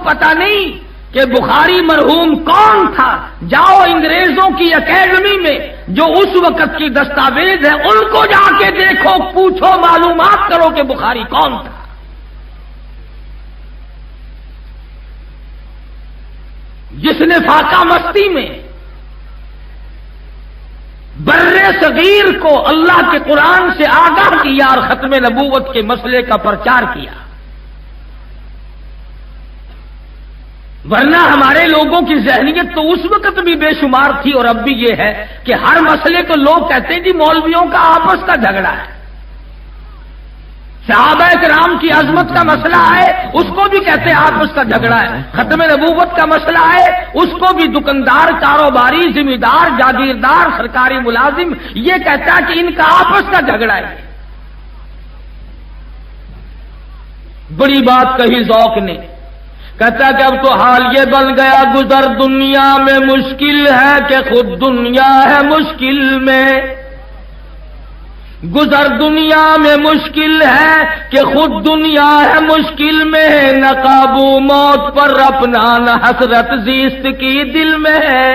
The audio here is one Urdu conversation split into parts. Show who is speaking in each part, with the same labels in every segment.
Speaker 1: پتہ نہیں کہ بخاری مرحوم کون تھا، جاؤ انگریزوں کی اکیڈمی میں جو اس وقت کی دستاویز ہے ان کو جا کے دیکھو، پوچھو، معلومات کرو کہ بخاری کون تھا۔ جس نے فاقہ مستی میں بر صغیر کو اللہ کے قرآن سے آگاہ کیا اور ختم نبوت کے مسئلے کا پرچار کیا۔ ورنہ ہمارے لوگوں کی ذہنیت تو اس وقت بھی بے شمار تھی اور اب بھی یہ ہے کہ ہر مسئلے کو لوگ کہتے ہیں جی مولویوں کا آپس کا جھگڑا ہے۔ صحابہ کرام کی عظمت کا مسئلہ ہے، اس کو بھی کہتے ہیں آپس کا جھگڑا ہے۔ ختم نبوت کا مسئلہ ہے، اس کو بھی دکاندار، کاروباری، ذمہ دار، جاگیردار، سرکاری ملازم یہ کہتا ہے کہ ان کا آپس کا جھگڑا ہے۔ بڑی بات کہی ذوق نے، کہتا کہ اب تو حال یہ بن گیا، گزر دنیا میں مشکل ہے کہ خود دنیا ہے مشکل میں، گزر دنیا میں مشکل ہے کہ خود دنیا ہے مشکل میں، نہ قابو موت پر اپنا نہ حسرت زیست کی دل میں ہے۔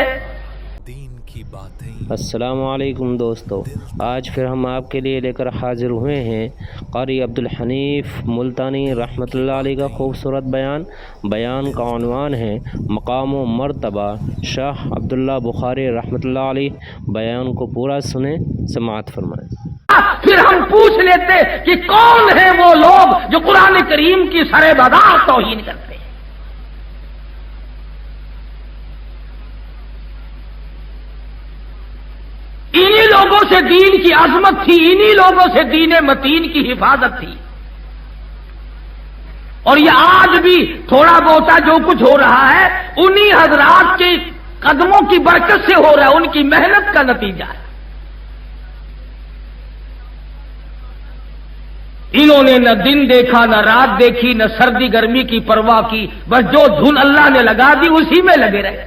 Speaker 2: السلام علیکم دوستو، آج پھر ہم آپ کے لیے لے کر حاضر ہوئے ہیں قاری عبدالحنیف ملتانی رحمۃ اللہ علیہ کا خوبصورت بیان کا عنوان ہے مقام و مرتبہ شاہ عبداللہ بخاری رحمۃ اللہ علیہ۔ بیان کو پورا سنیں، سماعت فرمائیں۔
Speaker 1: پھر ہم پوچھ لیتے کہ کون ہیں وہ لوگ جو قرآن کریم کی سرے بدار توہین کرتے ہیں۔ انہی لوگوں سے دین کی عظمت تھی، انہی لوگوں سے دین متین کی حفاظت تھی، اور یہ آج بھی تھوڑا بہت جو کچھ ہو رہا ہے انہی حضرات کے قدموں کی برکت سے ہو رہا ہے، ان کی محنت کا نتیجہ ہے۔ انہوں نے نہ دن دیکھا، نہ رات دیکھی، نہ سردی گرمی کی پرواہ کی، بس جو دھن اللہ نے لگا دی اسی میں لگے رہے۔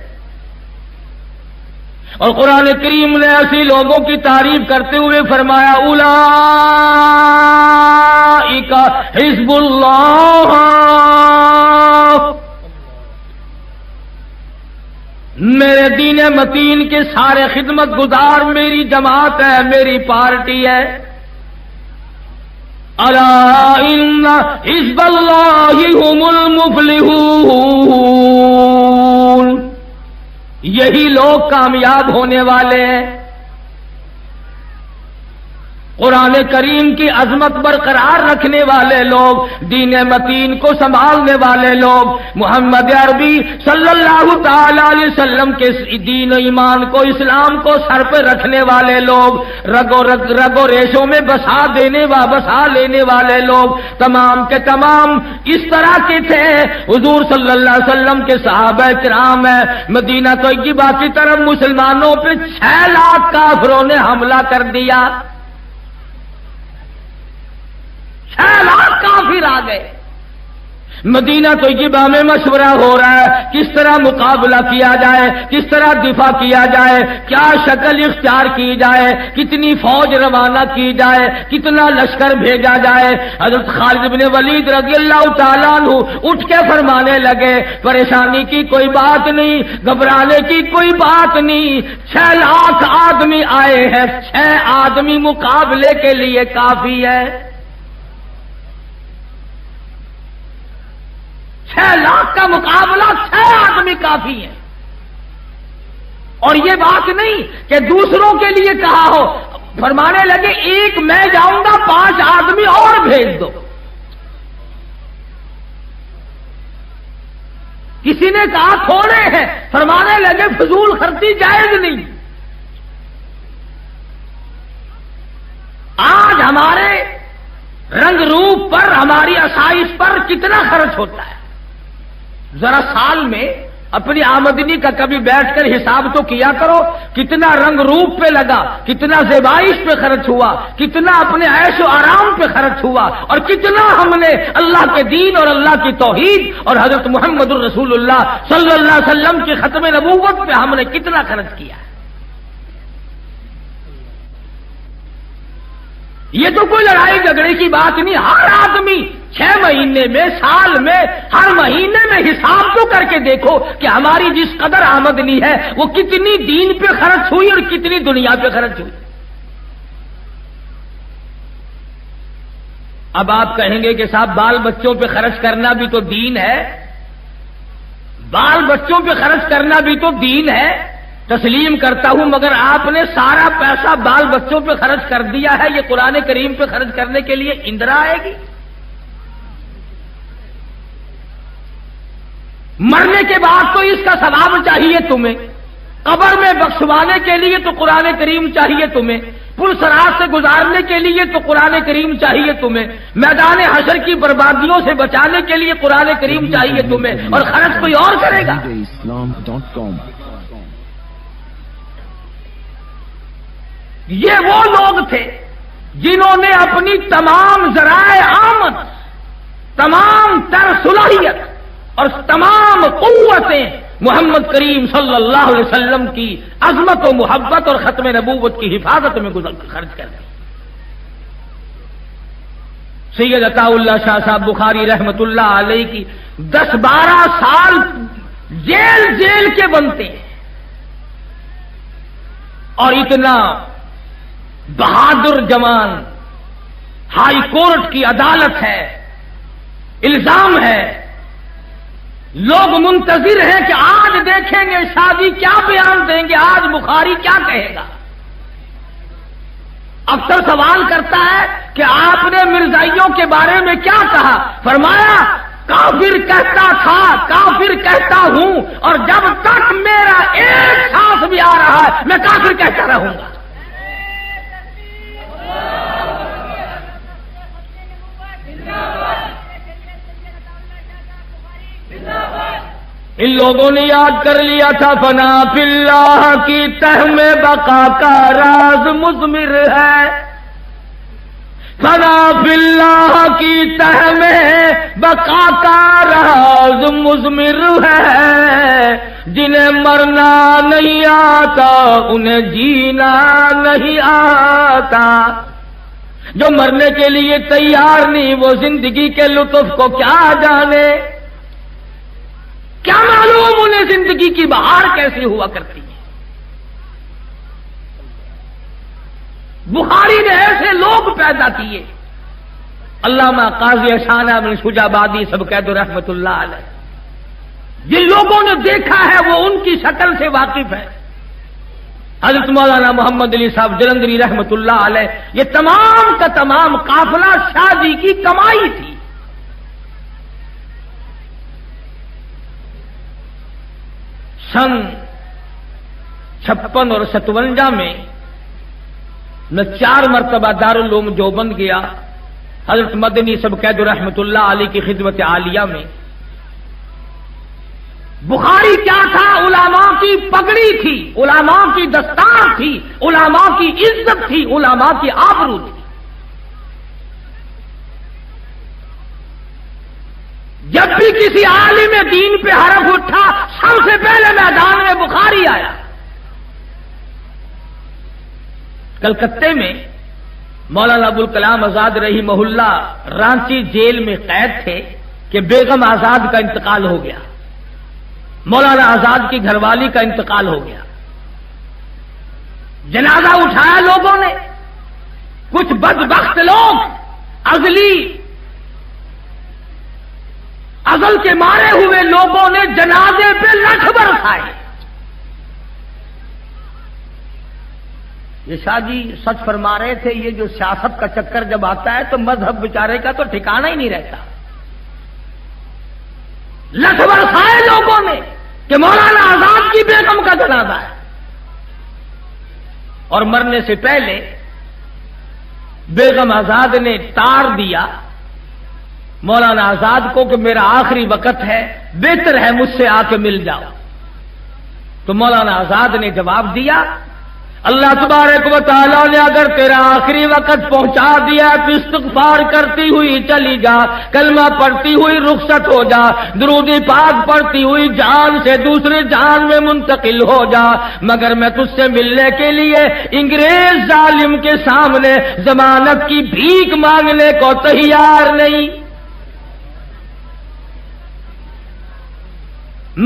Speaker 1: اور قرآن کریم نے ایسی لوگوں کی تعریف کرتے ہوئے فرمایا اولئک حزب اللہ، میرے دین متین کے سارے خدمت گزار میری جماعت ہے، میری پارٹی ہے۔ الا ان حزب اللہ هم المفلحون، یہی لوگ کامیاب ہونے والے ہیں۔ قرآن کریم کی عظمت برقرار رکھنے والے لوگ، دین متین کو سنبھالنے والے لوگ، محمد عربی صلی اللہ تعالی علیہ وسلم کے دین و ایمان کو، اسلام کو سر پہ رکھنے والے لوگ، رگ و ریشوں میں بسا لینے والے لوگ، تمام کے تمام اس طرح کے تھے۔ حضور صلی اللہ علیہ وسلم کے صحابہ کرام ہیں۔ مدینہ طیبہ کی طرف مسلمانوں پہ 6 لاکھ کافروں نے حملہ کر دیا، 6 لاکھ کافر آ گئے۔ مدینہ طیبہ میں مشورہ ہو رہا ہے کس طرح مقابلہ کیا جائے، کس طرح دفاع کیا جائے، کیا شکل اختیار کی جائے، کتنی فوج روانہ کی جائے، کتنا لشکر بھیجا جائے۔ حضرت خالد بن ولید رضی اللہ تعالیٰ عنہ اٹھ کے فرمانے لگے پریشانی کی کوئی بات نہیں، گھبرانے کی کوئی بات نہیں، 6 لاکھ آدمی آئے ہیں، 6 آدمی مقابلے کے لیے کافی ہے۔ 6 لاکھ کا مقابلہ 6 آدمی کافی ہے۔ اور یہ بات نہیں کہ دوسروں کے لیے کہا ہو، فرمانے لگے ایک میں جاؤں گا، 5 آدمی اور بھیج دو۔ کسی نے کہا تھوڑے ہیں، فرمانے لگے فضول خرچی جائز نہیں۔ آج ہمارے رنگ روپ پر، ہماری آسائش پر کتنا خرچ ہوتا ہے؟ ذرا سال میں اپنی آمدنی کا کبھی بیٹھ کر حساب تو کیا کرو، کتنا رنگ روپ پہ لگا، کتنا زیبائش پہ خرچ ہوا، کتنا اپنے عیش و آرام پہ خرچ ہوا، اور کتنا ہم نے اللہ کے دین اور اللہ کی توحید اور حضرت محمد الرسول اللہ صلی اللہ علیہ وسلم کی ختم نبوت پہ ہم نے کتنا خرچ کیا ہے۔ یہ تو کوئی لڑائی جھگڑے کی بات نہیں. ہر آدمی 6 مہینے میں، سال میں، ہر مہینے میں حساب تو کر کے دیکھو کہ ہماری جس قدر آمدنی ہے وہ کتنی دین پہ خرچ ہوئی اور کتنی دنیا پہ خرچ ہوئی. اب آپ کہیں گے کہ صاحب بال بچوں پہ خرچ کرنا بھی تو دین ہے، بال بچوں پہ خرچ کرنا بھی تو دین ہے. تسلیم کرتا ہوں، مگر آپ نے سارا پیسہ بال بچوں پہ خرچ کر دیا ہے، یہ قرآن کریم پہ خرچ کرنے کے لیے اندرا آئے گی؟ مرنے کے بعد تو اس کا ثواب چاہیے تمہیں، قبر میں بخشوانے کے لیے تو قرآن کریم چاہیے تمہیں، پل صراط سے گزارنے کے لیے تو قرآن کریم چاہیے تمہیں، میدان حشر کی بربادیوں سے بچانے کے لیے قرآن کریم چاہیے تمہیں، اور خرچ کوئی اور کرے گا؟ یہ وہ لوگ تھے جنہوں نے اپنی تمام ذرائع آمد، تمام تر صلاحیت اور تمام قوتیں محمد کریم صلی اللہ علیہ وسلم کی عظمت و محبت اور ختم نبوت کی حفاظت میں خرچ کر دی. سید عطا اللہ شاہ صاحب بخاری رحمت اللہ علیہ کی 10-12 سال جیل کے بنتے ہیں، اور اتنا بہادر جوان، ہائی کورٹ کی عدالت ہے، الزام ہے، لوگ منتظر ہیں کہ آج دیکھیں گے شادی کیا بیان دیں گے، آج بخاری کیا کہے گا. افسر سوال کرتا ہے کہ آپ نے مرزائیوں کے بارے میں کیا کہا؟ فرمایا کافر کہتا تھا، کافر کہتا ہوں، اور جب تک میرا ایک سانس بھی آ رہا ہے میں کافر کہتا رہوں گا. ان لوگوں نے یاد کر لیا تھا فنا فی اللہ کی تہ میں بقا کا راز مضمر ہے، فنا فی اللہ کی تہ میں بقا کا راز مضمر ہے. جنہیں مرنا نہیں آتا انہیں جینا نہیں آتا. جو مرنے کے لیے تیار نہیں وہ زندگی کے لطف کو کیا جانے، کیا معلوم انہیں زندگی کی بہار کیسی ہوا کرتی ہے. بخاری نے ایسے لوگ پیدا کیے. علامہ قاضی اشانہ بن شجابادی سب قید رحمت اللہ علیہ، جن لوگوں نے دیکھا ہے وہ ان کی شکل سے واقف ہے. حضرت مولانا محمد علی صاحب جلندری رحمت اللہ علیہ، یہ تمام کا تمام قافلہ شادی کی کمائی تھی. سن 56 اور 57 میں میں 4 مرتبہ دارالعلوم دیوبند گیا. حضرت مدنی سب قید رحمت اللہ علیہ کی خدمت عالیہ میں. بخاری کیا تھا؟ علماء کی پگڑی تھی، علماء کی دستار تھی، علماء کی عزت تھی، علماء کی آبرو تھی. جب بھی کسی عالم دین پہ حرف اٹھا سب سے پہلے میدان میں بخاری آیا. کلکتے میں مولانا ابوالکلام آزاد رحمہ اللہ رانچی جیل میں قید تھے کہ بیگم آزاد کا انتقال ہو گیا، مولانا آزاد کی گھر والی کا انتقال ہو گیا. جنازہ اٹھایا لوگوں نے. کچھ بدبخت لوگ ازل کے مارے ہوئے لوگوں نے جنازے پہ لٹھ برسائے. یہ شاہ جی سچ فرما رہے تھے، یہ جو سیاست کا چکر جب آتا ہے تو مذہب بیچارے کا تو ٹھکانہ ہی نہیں رہتا. لٹھ برسائے لوگوں نے کہ مولانا آزاد کی بیگم کا جنازہ ہے. اور مرنے سے پہلے بیگم آزاد نے تار دیا مولانا آزاد کو کہ میرا آخری وقت ہے، بہتر ہے مجھ سے آ کے مل جاؤ. تو مولانا آزاد نے جواب دیا اللہ تبارک و تعالیٰ نے اگر تیرا آخری وقت پہنچا دیا تو استغفار کرتی ہوئی چلی جا، کلمہ پڑھتی ہوئی رخصت ہو جا، درود پاک پڑھتی ہوئی جان سے دوسری جان میں منتقل ہو جا، مگر میں تجھ سے ملنے کے لیے انگریز ظالم کے سامنے ضمانت کی بھیک مانگنے کو تیار نہیں۔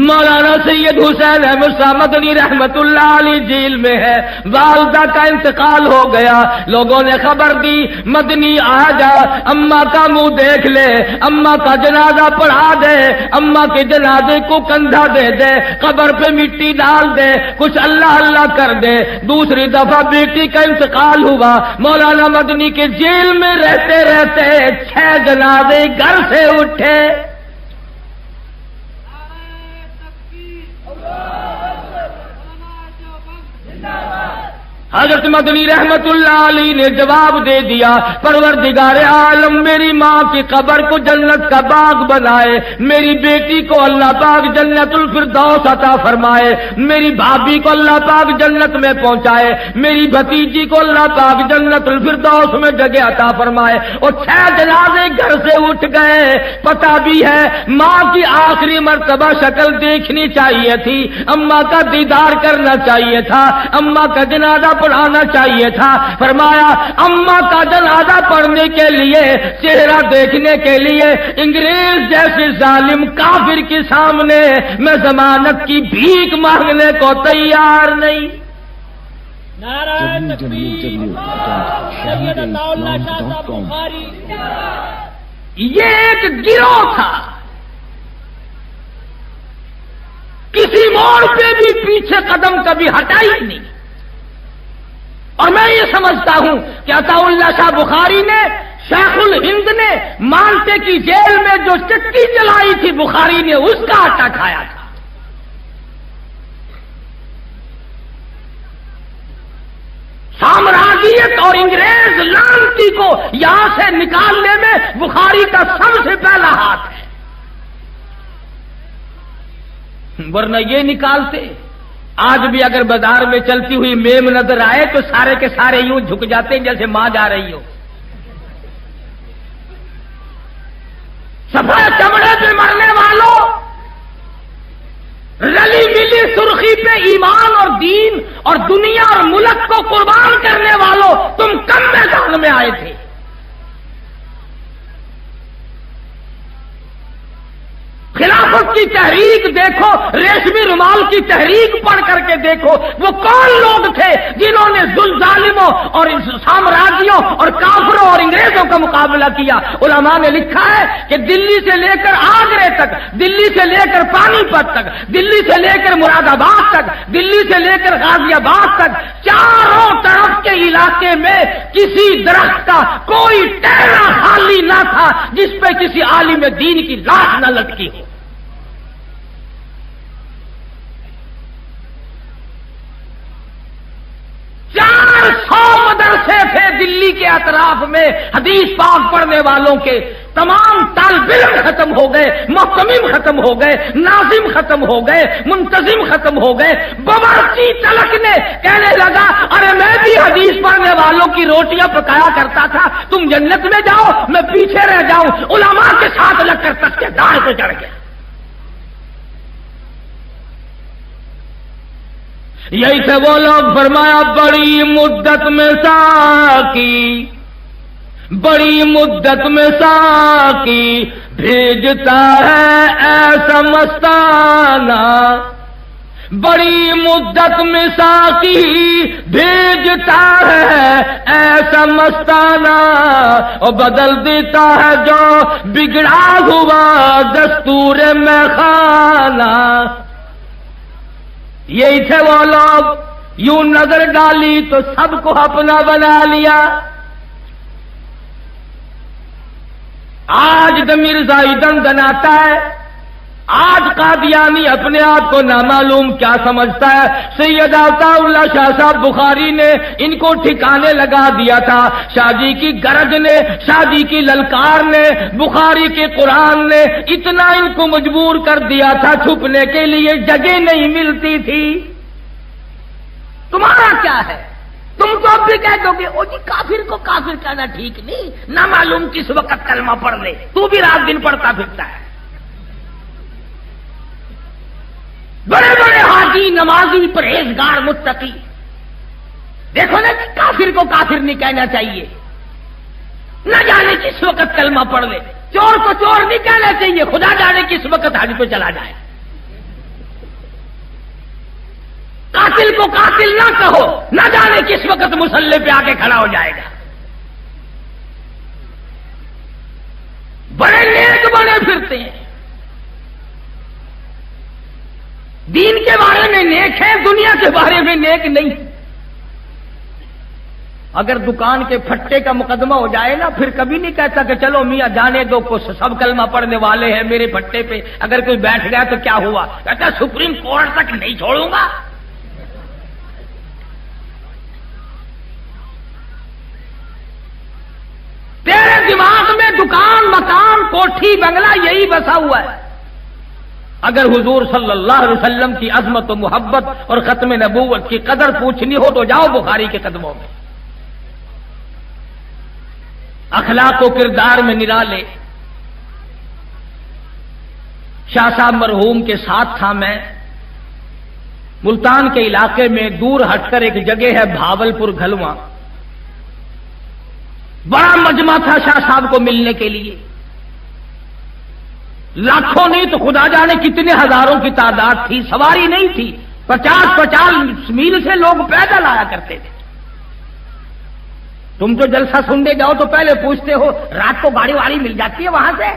Speaker 1: مولانا سید حسین احمد شاہ مدنی رحمت اللہ علیہ جیل میں ہے، والدہ کا انتقال ہو گیا، لوگوں نے خبر دی مدنی آ جا، اماں کا منہ دیکھ لے، اماں کا جنازہ پڑھا دے، اماں کے جنازے کو کندھا دے دے، قبر پہ مٹی ڈال دے، کچھ اللہ اللہ کر دے۔ دوسری دفعہ بیٹی کا انتقال ہوا، مولانا مدنی کے جیل میں رہتے رہتے 6 جنازے گھر سے اٹھے۔ حضرت مدنی رحمت اللہ علیہ نے جواب دے دیا، پروردگار عالم میری ماں کی قبر کو جنت کا باغ بنائے، میری بیٹی کو اللہ پاک جنت الفردوس عطا فرمائے، میری بھابھی کو اللہ پاک جنت میں پہنچائے، میری بھتیجی کو اللہ پاک جنت الفردوس میں جگہ عطا فرمائے۔ اور 6 جنازے گھر سے اٹھ گئے۔ پتہ بھی ہے ماں کی آخری مرتبہ شکل دیکھنی چاہیے تھی، اماں کا دیدار کرنا چاہیے تھا، اماں کا جنازہ پڑھانا چاہیے تھا۔ فرمایا اماں کا جنازہ پڑھنے کے لیے، چہرہ دیکھنے کے لیے انگریز جیسے ظالم کافر کے سامنے میں ضمانت کی بھیک مانگنے کو تیار نہیں۔ یہ ایک گروہ تھا، کسی موڑ پہ بھی پیچھے قدم کبھی ہٹا ہی نہیں۔ اور میں یہ سمجھتا ہوں کہ عطا اللہ شاہ بخاری نے، شیخ الہند نے مالٹے کی جیل میں جو چکی جلائی تھی بخاری نے اس کا آٹا کھایا تھا۔ سامراجیت اور انگریز لانتی کو یہاں سے نکالنے میں بخاری کا سب سے پہلا ہاتھ ہے، ورنہ یہ نکالتے۔ آج بھی اگر بازار میں چلتی ہوئی میم نظر آئے تو سارے کے سارے یوں جھک جاتے ہیں جیسے ماں جا رہی ہو۔ سفید چمڑے پہ مرنے والوں، رلی ملی سرخی پہ ایمان اور دین اور دنیا اور ملک کو قربان کرنے والوں، تم کم میدان میں آئے تھے۔ خلافت کی تحریک دیکھو، ریشمی رومال کی تحریک پڑھ کر کے دیکھو، وہ کون لوگ تھے جنہوں نے ظالموں اور سامراجیوں اور کافروں اور انگریزوں کا مقابلہ کیا۔ علماء نے لکھا ہے کہ دلی سے لے کر آگرے تک، دلی سے لے کر پانی پت تک، دلی سے لے کر مراد آباد تک، دلی سے لے کر غازی آباد تک، چاروں طرف کے علاقے میں کسی درخت کا کوئی ٹہرا خالی نہ تھا جس پہ کسی عالم دین کی لاش نہ لٹکی ہو۔ 400 مدرسے تھے دلی کے اطراف میں، حدیث پاک پڑھنے والوں کے تمام طالب علم ختم ہو گئے، محتمم ختم ہو گئے، ناظم ختم ہو گئے، منتظم ختم ہو گئے۔ باورچی تلک نے کہنے لگا ارے میں بھی حدیث پڑھنے والوں کی روٹیاں پکایا کرتا تھا، تم جنت میں جاؤ میں پیچھے رہ جاؤں۔ علماء کے ساتھ لگ کر تختے دار پہ چڑھ گیا۔ یہی تھے وہ لوگ، فرمایا بڑی مدت میں ساقی، بڑی مدت میں ساقی بھیجتا ہے ایسا مستانہ، بڑی مدت میں ساقی بھیجتا ہے ایسا مستانہ، اور بدل دیتا ہے جو بگڑا ہوا دستور میں خانہ۔ یہی تھے وہ لوگ، یوں نظر ڈالی تو سب کو اپنا بنا لیا۔ آج مرزائی دندن آتا ہے، آج قادیانی اپنے آپ کو نامعلوم کیا سمجھتا ہے۔ سید عطا اللہ شاہ صاحب بخاری نے ان کو ٹھکانے لگا دیا تھا۔ شاہ جی کی گرج نے، شاہ جی کی للکار نے، بخاری کے قرآن نے اتنا ان کو مجبور کر دیا تھا، چھپنے کے لیے جگہ نہیں ملتی تھی۔ تمہارا کیا ہے؟ تم تو اب بھی کہہ دو گے او جی کافر کو کافر کہنا ٹھیک نہیں، نہ معلوم کس وقت کلمہ پڑھ لے، تو بھی رات دن پڑھتا پھرتا ہے۔ بڑے بڑے حاجی، نمازی، پرہیزگار، متقی، دیکھو نا کہ کافر کو کافر نہیں کہنا چاہیے، نہ جانے کس وقت کلمہ پڑھ لے۔ چور کو چور نہیں کہنا چاہیے، خدا جانے کس وقت حج پہ چلا جائے۔ قاتل کو قاتل نہ کہو، نہ جانے کس وقت مصلی پہ آ کے کھڑا ہو جائے گا۔ بڑے نیک بنے پھرتے ہیں، دین کے بارے میں نیک ہے، دنیا کے بارے میں نیک نہیں۔ اگر دکان کے پھٹے کا مقدمہ ہو جائے نا، پھر کبھی نہیں کہتا کہ چلو میاں جانے دو، کو سب کلمہ پڑھنے والے ہیں میرے پھٹے پہ، اگر کوئی بیٹھ گیا تو کیا ہوا؟ کہتا سپریم کورٹ تک نہیں چھوڑوں گا۔ تیرے دماغ میں دکان، مکان، کوٹھی، بنگلہ یہی بسا ہوا ہے۔ اگر حضور صلی اللہ علیہ وسلم کی عظمت و محبت اور ختم نبوت کی قدر پوچھنی ہو تو جاؤ بخاری کے قدموں میں۔ اخلاق و کردار میں نرالے۔ شاہ صاحب مرحوم کے ساتھ تھا میں، ملتان کے علاقے میں دور ہٹ کر ایک جگہ ہے بھاول پور گھلواں، بڑا مجمع تھا شاہ صاحب کو ملنے کے لیے، لاکھوں نہیں تو خدا جانے کتنے ہزاروں کی تعداد تھی، سواری نہیں تھی، 50 میل سے لوگ پیدل آیا کرتے تھے۔ تم تو جلسہ سننے جاؤ تو پہلے پوچھتے ہو رات کو گاڑی واڑی مل جاتی ہے وہاں سے؟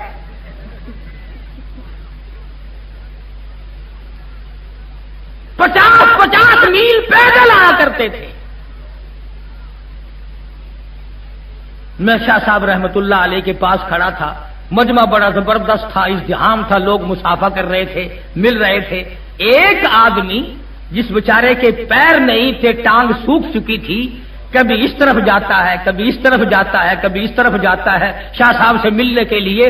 Speaker 1: 50 میل پیدل آیا کرتے تھے۔ میں شاہ صاحب رحمت اللہ علیہ کے پاس کھڑا تھا، مجمع بڑا زبردست تھا، ازدحام تھا، لوگ مسافہ کر رہے تھے، مل رہے تھے۔ ایک آدمی جس بیچارے کے پیر نہیں تھے، ٹانگ سوکھ چکی تھی، کبھی اس طرف جاتا ہے، کبھی اس طرف جاتا ہے، کبھی اس طرف جاتا ہے شاہ صاحب سے ملنے کے لیے۔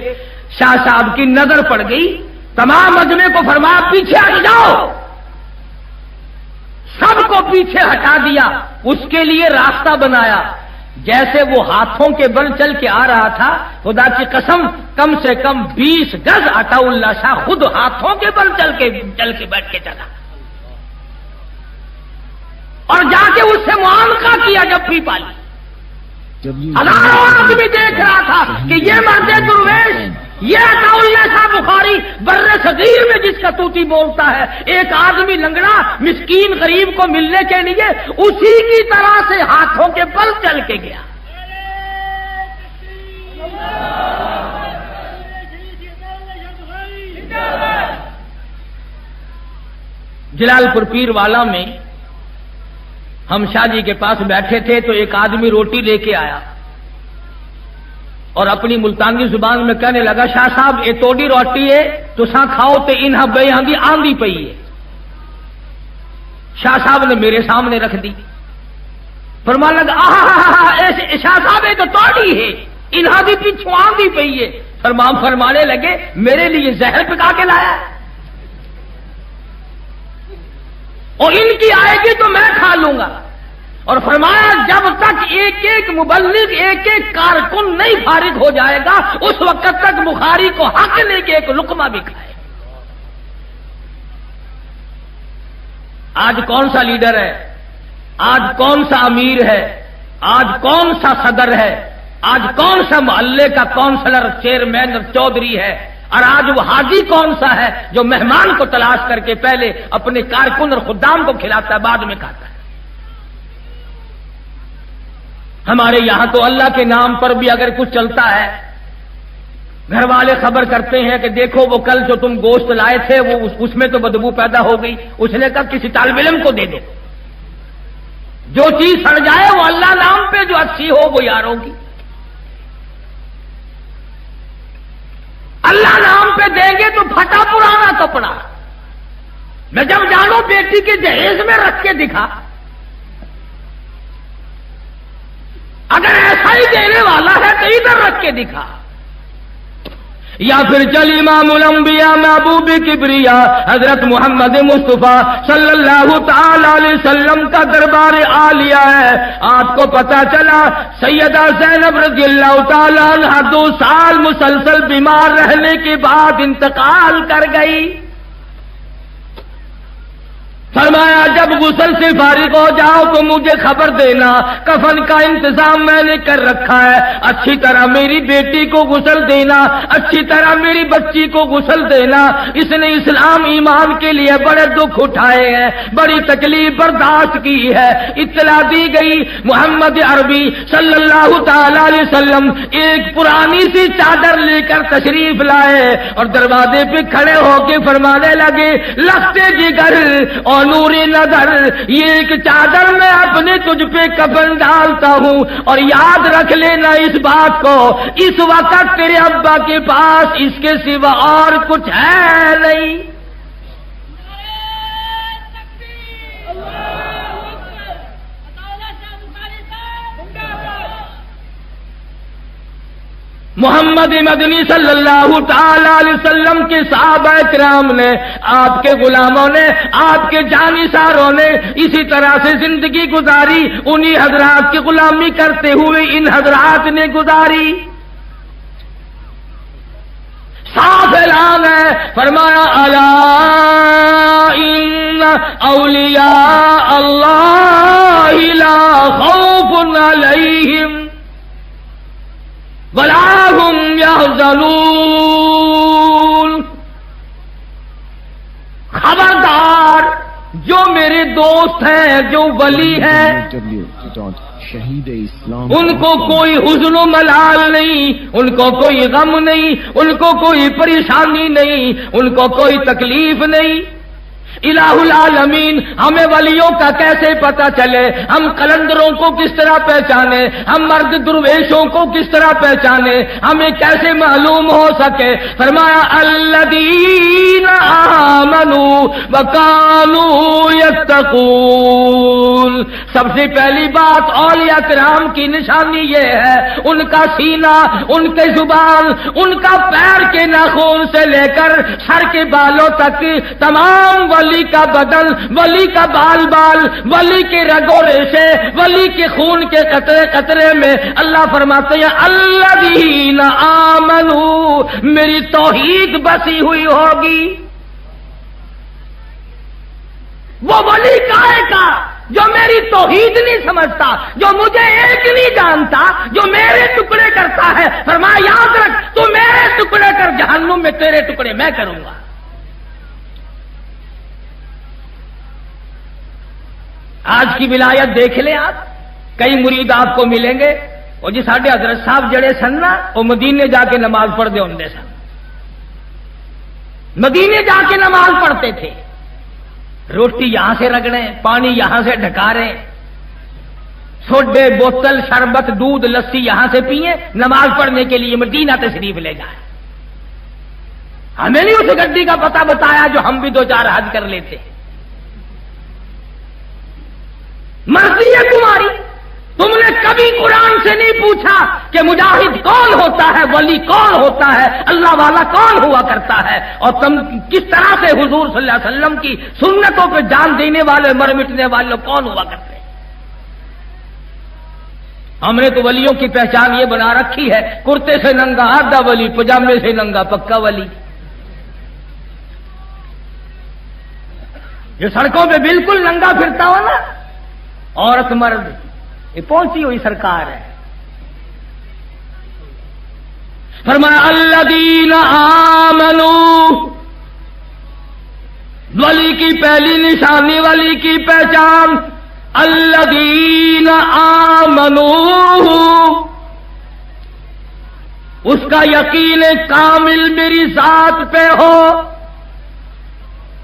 Speaker 1: شاہ صاحب کی نظر پڑ گئی، تمام مجمع کو فرمایا پیچھے ہٹ جاؤ، سب کو پیچھے ہٹا دیا، اس کے لیے راستہ بنایا۔ جیسے وہ ہاتھوں کے بل چل کے آ رہا تھا، خدا کی قسم کم سے کم 20 گز عطا اللہ شاہ خود ہاتھوں کے بل چل کے بیٹھ کے چلا، اور جا کے اس سے معانقہ کیا جب پالی۔ ہزاروں آدمی دیکھ رہا تھا کہ یہ مرد درویش، یہ عطا اللہ شاہ بخاری بر صغیر میں جس کا طوطی بولتا ہے، ایک آدمی لنگڑا مسکین غریب کو ملنے کے لیے اسی کی طرح سے ہاتھوں کے بل چل کے گیا۔ جلال پور پیر والا میں ہم شاہ جی کے پاس بیٹھے تھے تو ایک آدمی روٹی لے کے آیا اور اپنی ملتانی زبان میں کہنے لگا شاہ صاحب یہ توڑی روٹی ہے تو سا کھاؤ تے انہاں بے آندھی آندھی پئی ہے۔ شاہ صاحب نے میرے سامنے رکھ دی، فرمانے لگا شاہ صاحب یہ تو توڑی ہے، انہاں دی پیچھوں آندھی پئی ہے۔ فرمانے لگے میرے لیے زہر پکا کے لایا ہے، اور ان کی آئے گی تو میں کھا لوں گا۔ اور فرمایا جب تک ایک ایک مبلغ، ایک ایک کارکن نہیں فارغ ہو جائے گا اس وقت تک بخاری کو حق لے کے ایک لقمہ بھی کھائے۔ آج کون سا لیڈر ہے، آج کون سا امیر ہے، آج کون سا صدر ہے، آج کون سا محلے کا کونسلر، چیئرمین اور چودھری ہے، اور آج وہ حاجی کون سا ہے جو مہمان کو تلاش کر کے پہلے اپنے کارکن اور خدام کو کھلاتا ہے بعد میں کھاتا ہے۔ ہمارے یہاں تو اللہ کے نام پر بھی اگر کچھ چلتا ہے، گھر والے خبر کرتے ہیں کہ دیکھو وہ کل جو تم گوشت لائے تھے وہ اس میں تو بدبو پیدا ہو گئی، اس نے کہا کسی طالب علم کو دے دو، جو چیز سڑ جائے وہ اللہ نام پہ جو اچھی ہو وہ یاروں کی، اللہ نام پہ دیں گے تو پھٹا پرانا کپڑا۔ میں جب جانو بیٹی کے جہیز میں رکھ کے دکھا، اگر ایسا ہی دینے والا ہے تو ادھر رکھ کے دکھا۔ یا پھر چل امام الانبیاء محبوب کبریا حضرت محمد مصطفیٰ صلی اللہ تعالی علیہ وسلم کا دربار عالیہ ہے. آپ کو پتا چلا سیدہ زینب رضی اللہ تعالی عنہ 2 سال مسلسل بیمار رہنے کے بعد انتقال کر گئی. فرمایا جب غسل سے فارغ ہو جاؤ تو مجھے خبر دینا، کفن کا انتظام میں نے کر رکھا ہے، اچھی طرح میری بیٹی کو غسل دینا، اچھی طرح میری بچی کو غسل دینا. اس نے اسلام ایمان کے لیے بڑے دکھ اٹھائے ہیں، بڑی تکلیف برداشت کی ہے. اطلاع دی گئی محمد عربی صلی اللہ تعالی علیہ وسلم ایک پرانی سی چادر لے کر تشریف لائے اور دروازے پہ کھڑے ہو کے فرمانے لگے لختے جگر اور نور نظر، یہ ایک چادر میں اپنے تجھ پہ کفن ڈالتا ہوں، اور یاد رکھ لینا اس بات کو، اس وقت تیرے ابا کے پاس اس کے سوا اور کچھ ہے نہیں. محمد مدنی صلی اللہ تعالی علیہ وسلم کے صحابہ کرام نے، آپ کے غلاموں نے، آپ کے جانثاروں نے اسی طرح سے زندگی گزاری. انہی حضرات کی غلامی کرتے ہوئے ان حضرات نے گزاری. صاف اعلان ہے، فرمایا الا ان اولیاء اللہ لا خوف علیہم ولا هم يحزنون. خبردار جو میرے دوست ہیں، جو ولی ہیں، ان کو کوئی حزن و ملال نہیں، ان کو کوئی غم نہیں، ان کو کوئی پریشانی نہیں، ان کو کوئی تکلیف نہیں. الہ العالمین ہمیں ولیوں کا کیسے پتا چلے؟ ہم قلندروں کو کس طرح پہچانے؟ ہم مرد درویشوں کو کس طرح پہچانے؟ ہمیں کیسے معلوم ہو سکے؟ فرمایا الذین آمنوا وکانوا یتقون. سب سے پہلی بات اولیاء کرام کی نشانی یہ ہے ان کا سینہ، ان کے زبان، ان کا پیر کے ناخن سے لے کر سر کے بالوں تک تمام ولی کا بدن، ولی کا بال بال، ولی کے رگوں ریشے، ولی کے خون کے قطرے قطرے میں اللہ فرماتے ہیں الذین آمنوا، میری توحید بسی ہوئی ہوگی. وہ ولی کائے کا جو میری توحید نہیں سمجھتا، جو مجھے ایک نہیں جانتا، جو میرے ٹکڑے کرتا ہے. فرمایا یاد رکھ تو میرے ٹکڑے کر، جہنم میں تیرے ٹکڑے میں کروں گا. آج کی ولایت دیکھ لیں آپ، کئی مرید آپ کو ملیں گے اور جی ساڈے حضرت صاحب جڑے سن نا وہ مدینے جا کے نماز پڑھتے ہوں سن، مدینے جا کے نماز پڑھتے تھے. روٹی یہاں سے رگڑیں، پانی یہاں سے ڈھکاریں، سوڈے بوتل شربت دودھ لسی یہاں سے پیئیں، نماز پڑھنے کے لیے مدینہ تشریف لے جائیں. ہمیں نہیں اس گڈی کا پتہ بتایا جو ہم بھی 2-4 حج کر لیتے. مرضی ہے تمہاری. تم نے کبھی قرآن سے نہیں پوچھا کہ مجاہد کون ہوتا ہے، ولی کون ہوتا ہے، اللہ والا کون ہوا کرتا ہے، اور تم کس طرح سے حضور صلی اللہ علیہ وسلم کی سنتوں پہ جان دینے والے، مر مٹنے والے کون ہوا کرتے ہیں. ہم نے تو ولیوں کی پہچان یہ بنا رکھی ہے کرتے سے ننگا آدھا ولی، پجامے سے ننگا پکا ولی. جو سڑکوں پہ بالکل ننگا پھرتا ہو نا، عورت مرد، یہ پہنچی ہوئی سرکار ہے. فرمایا الذین آمنوا، ولی کی پہلی نشانی، ولی کی پہچان الذین آمنوا، اس کا یقین کامل میری ذات پہ ہو،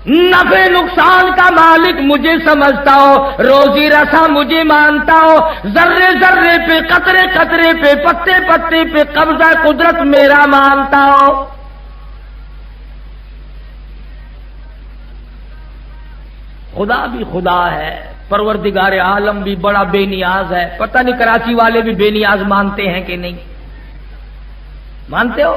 Speaker 1: نفع نقصان کا مالک مجھے سمجھتا ہو، روزی رسا مجھے مانتا ہو، ذرے ذرے پہ، قطرے قطرے پہ، پتے پتے پہ قبضہ قدرت میرا مانتا ہو. خدا بھی خدا ہے، پروردگار عالم بھی بڑا بے نیاز ہے. پتہ نہیں کراچی والے بھی بے نیاز مانتے ہیں کہ نہیں؟ مانتے ہو؟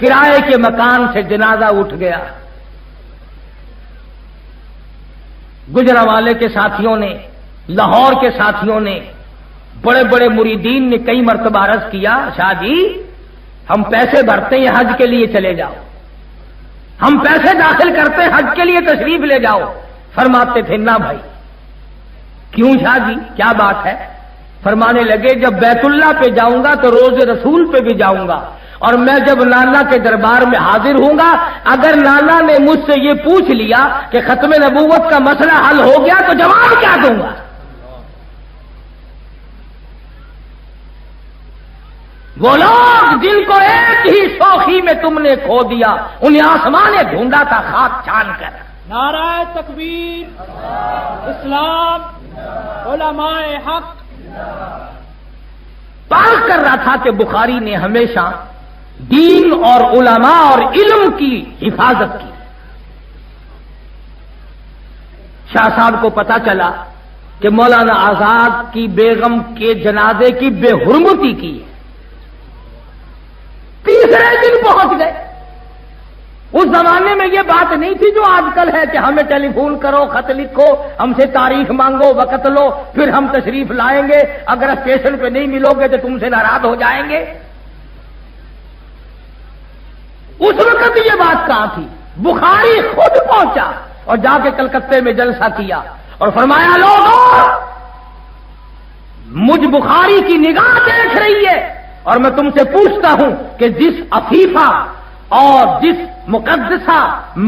Speaker 1: کرائے کے مکان سے جنازہ اٹھ گیا. گجرانوالے کے ساتھیوں نے، لاہور کے ساتھیوں نے، بڑے بڑے مریدین نے کئی مرتبہ عرض کیا، شاہ جی ہم پیسے بھرتے ہیں حج کے لیے چلے جاؤ، ہم پیسے داخل کرتے ہیں حج کے لیے تشریف لے جاؤ. فرماتے تھے نہ بھائی. کیوں شاہ جی کیا بات ہے؟ فرمانے لگے جب بیت اللہ پہ جاؤں گا تو روز رسول پہ بھی جاؤں گا، اور میں جب نانا کے دربار میں حاضر ہوں گا، اگر نانا نے مجھ سے یہ پوچھ لیا کہ ختم نبوت کا مسئلہ حل ہو گیا تو جواب کیا دوں گا؟ وہ لوگ جن کو ایک ہی شوخی میں تم نے کھو دیا، انہیں آسمان نے ڈھونڈا تھا خاک چھان کر.
Speaker 3: نعرہ تکبیر، اسلام، علماء حق.
Speaker 1: پاک کر رہا تھا کہ بخاری نے ہمیشہ دین اور علماء اور علم کی حفاظت کی. شاہ صاحب کو پتا چلا کہ مولانا آزاد کی بیگم کے جنازے کی بے حرمتی کی. تیسرے دن پہنچ گئے. اس زمانے میں یہ بات نہیں تھی جو آج کل ہے کہ ہمیں ٹیلی فون کرو، خط لکھو، ہم سے تاریخ مانگو، وقت لو، پھر ہم تشریف لائیں گے، اگر اسٹیشن پہ نہیں ملو گے تو تم سے ناراض ہو جائیں گے. اس وقت یہ بات کہاں تھی؟ بخاری خود پہنچا اور جا کے کلکتے میں جلسہ کیا اور فرمایا لوگوں مجھ بخاری کی نگاہ دیکھ رہی ہے، اور میں تم سے پوچھتا ہوں کہ جس عفیفہ اور جس مقدسہ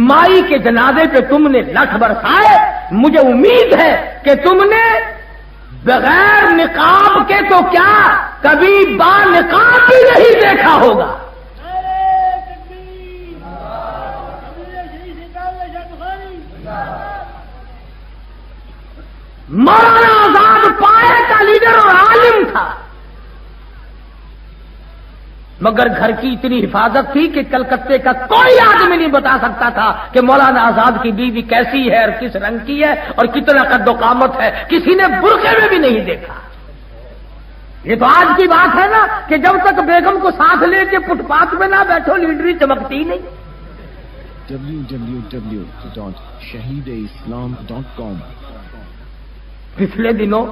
Speaker 1: مائی کے جنازے پہ تم نے لٹھ برسائے، مجھے امید ہے کہ تم نے بغیر نقاب کے تو کیا کبھی با نقاب بھی نہیں دیکھا ہوگا. مولانا آزاد پائے کا لیڈر اور عالم تھا، مگر گھر کی اتنی حفاظت تھی کہ کلکتے کا کوئی آدمی نہیں بتا سکتا تھا کہ مولانا آزاد کی بیوی کیسی ہے اور کس رنگ کی ہے اور کتنا قد و قامت ہے. کسی نے برقعے میں بھی نہیں دیکھا. یہ تو آج کی بات ہے نا کہ جب تک بیگم کو ساتھ لے کے فٹ پاتھ میں نہ بیٹھو لیڈری چمکتی نہیں.
Speaker 4: www.shahideislam.com.
Speaker 1: پچھلے دنوں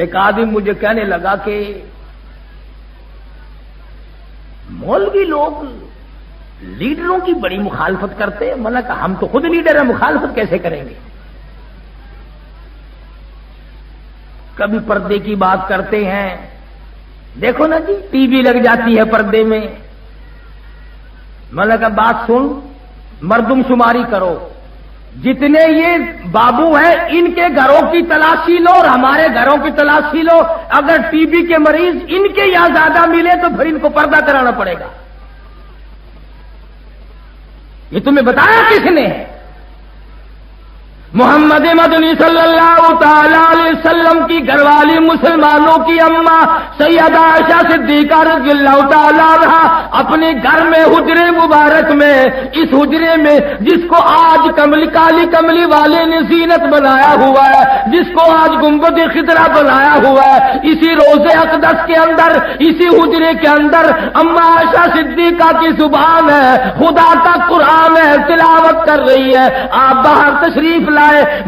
Speaker 1: ایک آدمی مجھے کہنے لگا کہ مولوی لوگ لیڈروں کی بڑی مخالفت کرتے ہیں. میں نے کہا ہم تو خود لیڈر ہیں، مخالفت کیسے کریں گے؟ کبھی پردے کی بات کرتے ہیں، دیکھو نا جی ٹی وی لگ جاتی ہے پردے میں. میں نے کہا بات سن، مردم شماری کرو، جتنے یہ بابو ہیں ان کے گھروں کی تلاشی لو اور ہمارے گھروں کی تلاشی لو. اگر ٹی بی کے مریض ان کے یہاں زیادہ ملے تو پھر ان کو پردہ کرانا پڑے گا. یہ تمہیں بتایا کس نے؟ محمد مدنی صلی اللہ تعالی علیہ وسلم کی گھر والی مسلمانوں کی اماں سیدہ عائشہ صدیقہ رضی اللہ تعالی عنہا اپنے گھر میں حجرے مبارک میں، اس حجرے میں جس کو آج کالی کملی والے نے زینت بنایا ہوا ہے، جس کو آج گنبد خضرا بنایا ہوا ہے، اسی روضے اقدس کے اندر، اسی حجرے کے اندر اماں عائشہ صدیقہ کی زبان ہے، خدا کا قرآن ہے، تلاوت کر رہی ہے. آپ باہر تشریف لائے،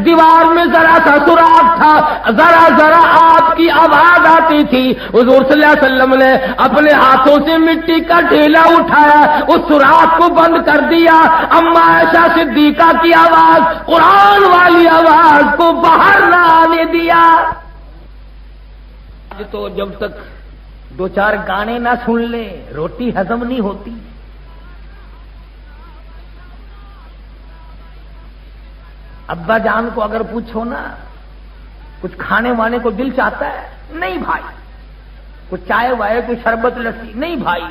Speaker 1: دیوار میں ذرا سا سوراخ تھا، ذرا آپ کی آواز آتی تھی. حضور صلی اللہ علیہ وسلم نے اپنے ہاتھوں سے مٹی کا ڈھیلا اٹھایا، اس سوراخ کو بند کر دیا. اماں عائشہ صدیقہ کی آواز، قرآن والی آواز کو باہر نہ آنے دیا. تو جب تک دو چار گانے نہ سن لیں روٹی ہضم نہیں ہوتی. ابا جان کو اگر پوچھو نا کچھ کھانے وانے کو دل چاہتا ہے؟ نہیں بھائی. کچھ چائے وائے، کوئی شربت لسی؟ نہیں بھائی.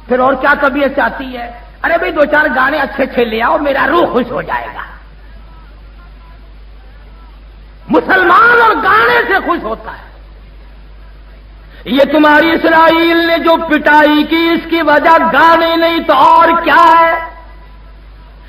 Speaker 1: پھر اور کیا طبیعت چاہتی ہے؟ ارے بھائی دو چار گانے اچھے اچھے لے آؤ، میرا روح خوش ہو جائے گا. مسلمان اور گانے سے خوش ہوتا ہے. یہ تمہاری اسرائیل نے جو پٹائی کی اس کی وجہ گانے نہیں تو اور کیا ہے؟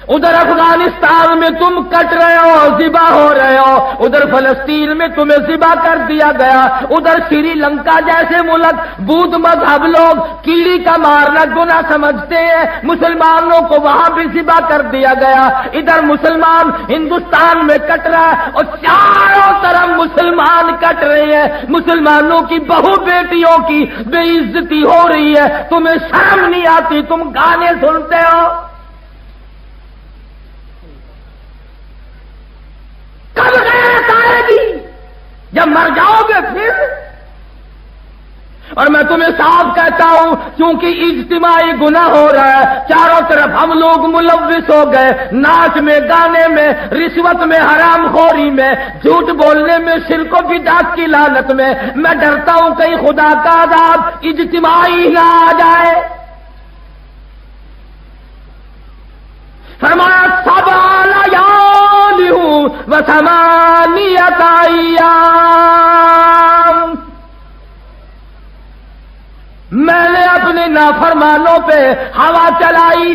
Speaker 1: ادھر افغانستان میں تم کٹ رہے ہو، ذبح ہو رہے ہو، ادھر فلسطین میں تمہیں ذبح کر دیا گیا، ادھر سری لنکا جیسے ملک بدھ مذہب لوگ کیڑی کا مارنا گناہ سمجھتے ہیں، مسلمانوں کو وہاں بھی ذبح کر دیا گیا، ادھر مسلمان ہندوستان میں کٹ رہا ہے اور چاروں طرف مسلمان کٹ رہے ہیں، مسلمانوں کی بہو بیٹیوں کی بے عزتی ہو رہی ہے، تمہیں شرم نہیں آتی؟ تم گانے سنتے ہو؟ کب غیرت آئے گی؟ جب مر جاؤ گے پھر؟ اور میں تمہیں صاف کہتا ہوں، کیونکہ اجتماعی گناہ ہو رہا ہے، چاروں طرف ہم لوگ ملوث ہو گئے، ناچ میں، گانے میں، رشوت میں، حرام خوری میں، جھوٹ بولنے میں، شرک و بدعت کی لعنت میں، میں ڈرتا ہوں کہیں خدا کا عذاب اجتماعی نہ آ جائے۔ فرمایا سبع لیال وثمانیۃ ایام، میں نے اپنے نافرمانوں پہ ہوا چلائی،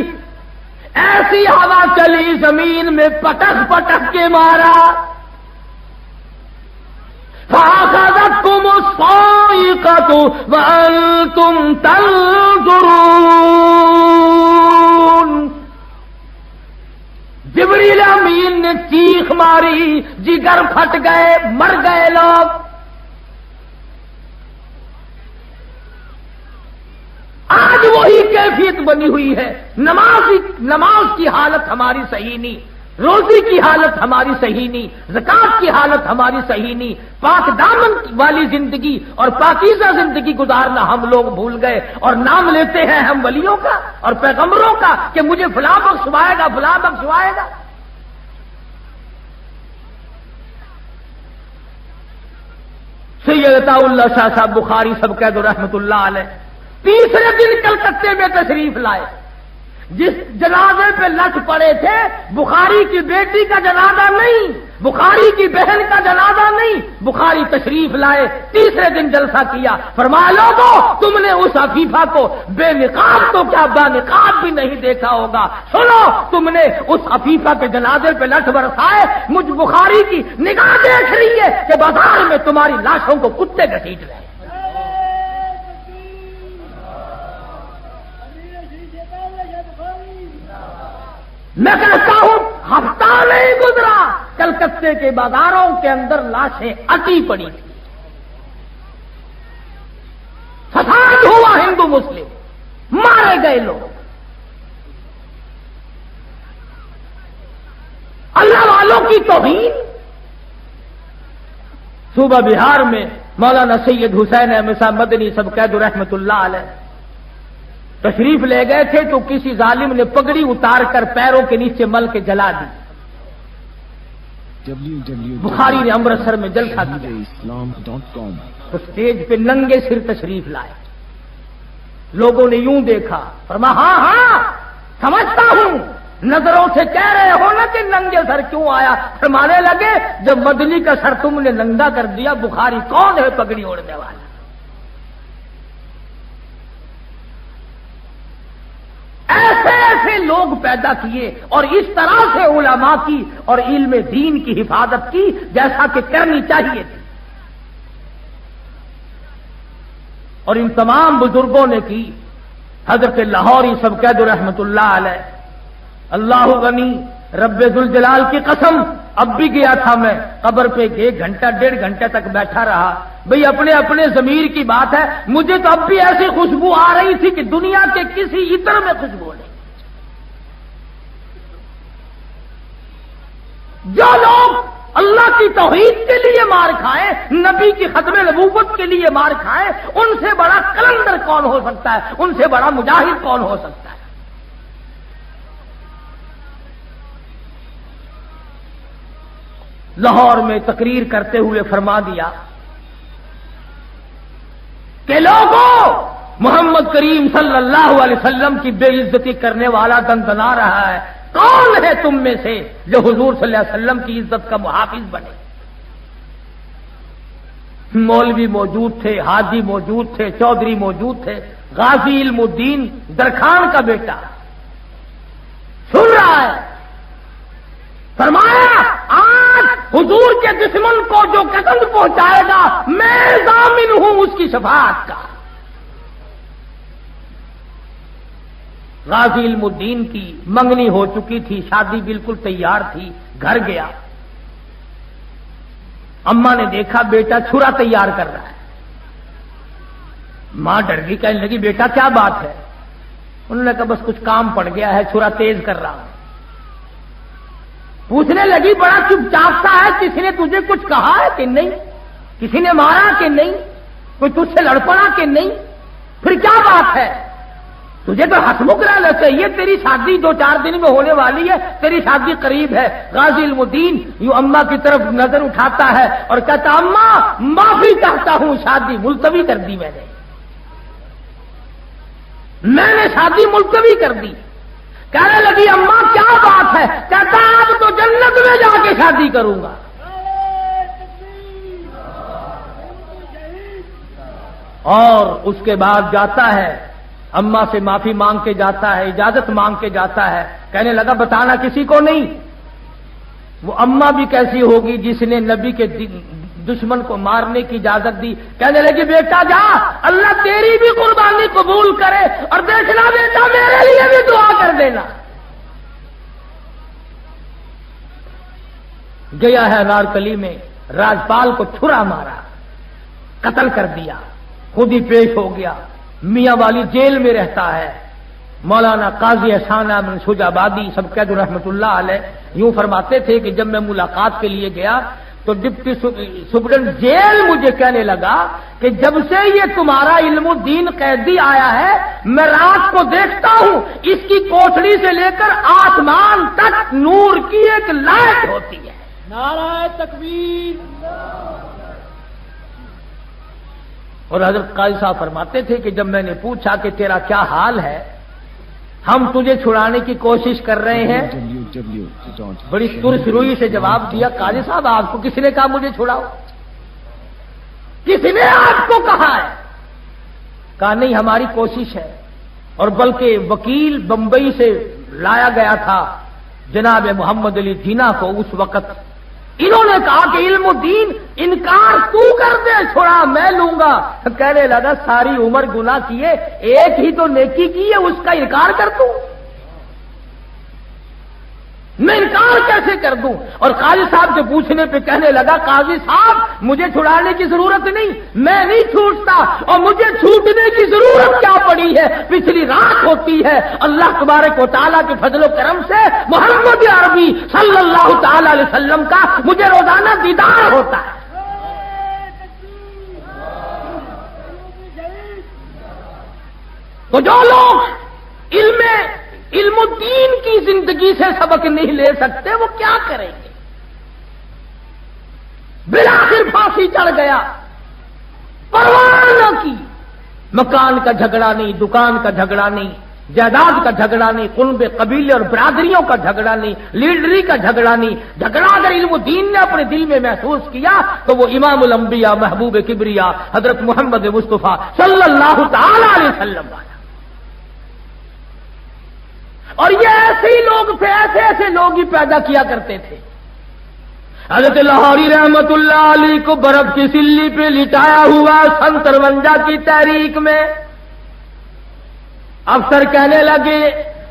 Speaker 1: ایسی ہوا چلی زمین میں پٹک پٹک کے مارا، فَأَخَذَتْكُمُ الصَّاعِقَةُ وَأَنْتُمْ تَنْظُرُونَ، جبریل امین نے چیخ ماری، جگر پھٹ گئے، مر گئے لوگ۔ آج وہی کیفیت بنی ہوئی ہے، نماز کی حالت ہماری صحیح نہیں، روزی کی حالت ہماری صحیح نہیں، زکات کی حالت ہماری صحیح نہیں، پاک دامن والی زندگی اور پاکیزہ زندگی گزارنا ہم لوگ بھول گئے، اور نام لیتے ہیں ہم ولیوں کا اور پیغمبروں کا کہ مجھے فلاں بخشوائے گا، فلاں بخشوائے گا۔ سید عطا اللہ شاہ صاحب بخاری سب کہہ دو رحمت اللہ علیہ، تیسرے دن کلکتے میں تشریف لائے، جس جنازے پہ لٹ پڑے تھے، بخاری کی بیٹی کا جنازہ نہیں، بخاری کی بہن کا جنازہ نہیں، بخاری تشریف لائے، تیسرے دن جلسہ کیا، فرمایا لوگو تم نے اس عفیفہ کو بے نقاب تو کیا با نقاب بھی نہیں دیکھا ہوگا، سنو تم نے اس عفیفہ کے جنازے پہ لٹ برسائے، مجھ بخاری کی نگاہ دیکھ رہی ہے کہ بازار میں تمہاری لاشوں کو کتے گھسیٹ رہے ہیں۔ میں کہتا ہوں ہفتہ نہیں گزرا، کلکتے کے بازاروں کے اندر لاشیں اٹی پڑی تھی، فساد ہوا، ہندو مسلم مارے گئے لوگ، اللہ والوں کی توہین۔ صوبہ بہار میں مولانا سید حسین احمد صاحب مدنی سب قید رحمت اللہ علیہ تشریف لے گئے تھے تو کسی ظالم نے پگڑی اتار کر پیروں کے نیچے مل کے جلا دی۔ بخاری نے امرتسر میں جلسہ کیا، اسٹیج پہ ننگے سر تشریف لائے، لوگوں نے یوں دیکھا، فرمایا ہاں ہاں سمجھتا ہوں، نظروں سے کہہ رہے ہو نا کہ ننگے سر کیوں آیا، فرمانے لگے جب مدنی کا سر تم نے ننگا کر دیا، بخاری کون ہے پگڑی اوڑھنے والا؟ ایسے ایسے لوگ پیدا کیے اور اس طرح سے علماء کی اور علم دین کی حفاظت کی جیسا کہ کرنی چاہیے تھی، اور ان تمام بزرگوں نے کی۔ حضرت لاہوری سب قید رحمت اللہ علیہ، اللہ غنی رب ذوالجلال کی قسم، اب بھی گیا تھا میں قبر پہ، 1 گھنٹہ 1.5 گھنٹے تک بیٹھا رہا، بھئی اپنے اپنے ضمیر کی بات ہے، مجھے تو اب بھی ایسی خوشبو آ رہی تھی کہ دنیا کے کسی عطر میں خوشبو نہیں۔ جو لوگ اللہ کی توحید کے لیے مار کھائے، نبی کی ختم نبوت کے لیے مار کھائے، ان سے بڑا کلندر کون ہو سکتا ہے، ان سے بڑا مجاہد کون ہو سکتا ہے؟ لاہور میں تقریر کرتے ہوئے فرما دیا کہ لوگوں، محمد کریم صلی اللہ علیہ وسلم کی بے عزتی کرنے والا دندنا رہا ہے، کون ہے تم میں سے جو حضور صلی اللہ علیہ وسلم کی عزت کا محافظ بنے؟ مولوی موجود تھے، حاجی موجود تھے، چودھری موجود تھے، غازی علم الدین درخان کا بیٹا سن رہا ہے، فرمایا آج حضور کے دشمن کو جو قتل پہنچائے گا میں ضامن ہوں اس کی شفاعت کا۔ غازی علم الدین کی منگنی ہو چکی تھی، شادی بالکل تیار تھی، گھر گیا، اماں نے دیکھا بیٹا چھرا تیار کر رہا ہے، ماں ڈر گئی، کہنے لگی بیٹا کیا بات ہے؟ انہوں نے کہا بس کچھ کام پڑ گیا ہے، چھرا تیز کر رہا ہوں۔ پوچھنے لگی بڑا چپ چاپ سا ہے، کسی نے تجھے کچھ کہا ہے کہ نہیں؟ کسی نے مارا کہ نہیں؟ کوئی تجھ سے لڑ پڑا کہ نہیں؟ پھر کیا بات ہے؟ تجھے تو ہسمکھ رہنا چاہیے، تیری شادی 2-4 دن میں ہونے والی ہے، تیری شادی قریب ہے۔ غازی علم الدین یوں اماں کی طرف نظر اٹھاتا ہے اور کہتا اماں معافی چاہتا ہوں، شادی ملتوی کر دی میں نے شادی ملتوی کر دی۔ کہنے لگی اماں کیا بات ہے؟ کہتا اب تو جنت میں جا کے شادی کروں گا۔ اور اس کے بعد جاتا ہے، اماں سے معافی مانگ کے جاتا ہے، اجازت مانگ کے جاتا ہے، کہنے لگا بتانا کسی کو نہیں۔ وہ اماں بھی کیسی ہوگی جس نے نبی کے دشمن کو مارنے کی اجازت دی؟ کہنے لگی بیٹا جا، اللہ تیری بھی قربانی قبول کرے، اور دیکھنا بیٹا میرے لیے بھی دعا کر دینا۔ گیا ہے نارکلی میں، راجپال کو چھرا مارا، قتل کر دیا، خود ہی پیش ہو گیا، میاں والی جیل میں رہتا ہے۔ مولانا قاضی احسان احمد شجابادی سب قید رحمت اللہ علیہ یوں فرماتے تھے کہ جب میں ملاقات کے لیے گیا تو ڈپٹی سپرنٹینڈنٹ جیل مجھے کہنے لگا کہ جب سے یہ تمہارا علم الدین قیدی آیا ہے میں رات کو دیکھتا ہوں اس کی کوٹڑی سے لے کر آسمان تک نور کی ایک لائٹ ہوتی ہے۔
Speaker 3: نعرہ تکبیر۔
Speaker 1: اور حضرت قاضی صاحب فرماتے تھے کہ جب میں نے پوچھا کہ تیرا کیا حال ہے، ہم تجھے چھڑانے کی کوشش کر رہے ہیں، بڑی ترس روئی سے جواب دیا قاضی صاحب آپ کو کس نے کہا مجھے چھڑاؤ؟ کس نے آپ کو کہا ہے؟ کہا نہیں ہماری کوشش ہے، اور بلکہ وکیل بمبئی سے لایا گیا تھا جناب محمد علی جینا کو اس وقت۔ انہوں نے کہا کہ علم الدین انکار تو کر دے، چھوڑا میں لوں گا۔ کہنے لگا ساری عمر گناہ کیے، ایک ہی تو نیکی کی ہے، اس کا انکار کر دوں؟ میں انکار کیسے کر دوں؟ اور قاضی صاحب سے پوچھنے پہ کہنے لگا قاضی صاحب مجھے چھڑانے کی ضرورت نہیں، میں نہیں چھوٹتا، اور مجھے چھوٹنے کی ضرورت کیا پڑی ہے؟ پچھلی رات ہوتی ہے، اللہ تبارک و تعالیٰ کے فضل و کرم سے محمد عربی صلی اللہ تعالی علیہ وسلم کا مجھے روزانہ دیدار ہوتا ہے۔ تو جو لوگ علم الدین کی زندگی سے سبق نہیں لے سکتے وہ کیا کریں گے؟ بالآخر پھانسی چڑھ گیا، پرواہ نہ کی، مکان کا جھگڑا نہیں، دکان کا جھگڑا نہیں، جائیداد کا جھگڑا نہیں، قرب قبیلے اور برادریوں کا جھگڑا نہیں، لیڈری کا جھگڑا نہیں۔ جھگڑا اگر علم الدین نے اپنے دل میں محسوس کیا تو وہ امام الانبیاء محبوب کبریا حضرت محمد مصطفیٰ صلی اللہ تعالی علیہ وسلم آیا۔ اور یہ ایسے ہی لوگ تھے، ایسے لوگ ہی پیدا کیا کرتے تھے۔ حضرت لاہوری رحمت اللہ علیہ کو برف کی سلی پہ لٹایا ہوا 53 کی تحریک میں افسر کہنے لگے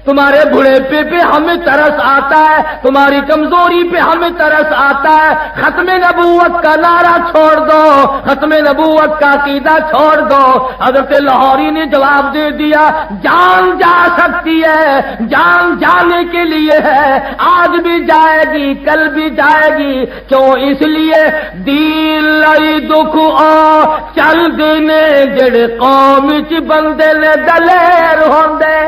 Speaker 1: تمہارے بڑھاپے پہ ہمیں ترس آتا ہے، تمہاری کمزوری پہ ہمیں ترس آتا ہے، ختم نبوت کا نعرہ چھوڑ دو، ختم نبوت کا عقیدہ چھوڑ دو۔ حضرت لاہوری نے جواب دے دیا جان جا سکتی ہے، جان جانے کے لیے ہے، آج بھی جائے گی کل بھی جائے گی، کیوں؟ اس لیے دین لائی دکھ آ چل دینے جڑے قوم چ بندے نے دلیر ہوندے۔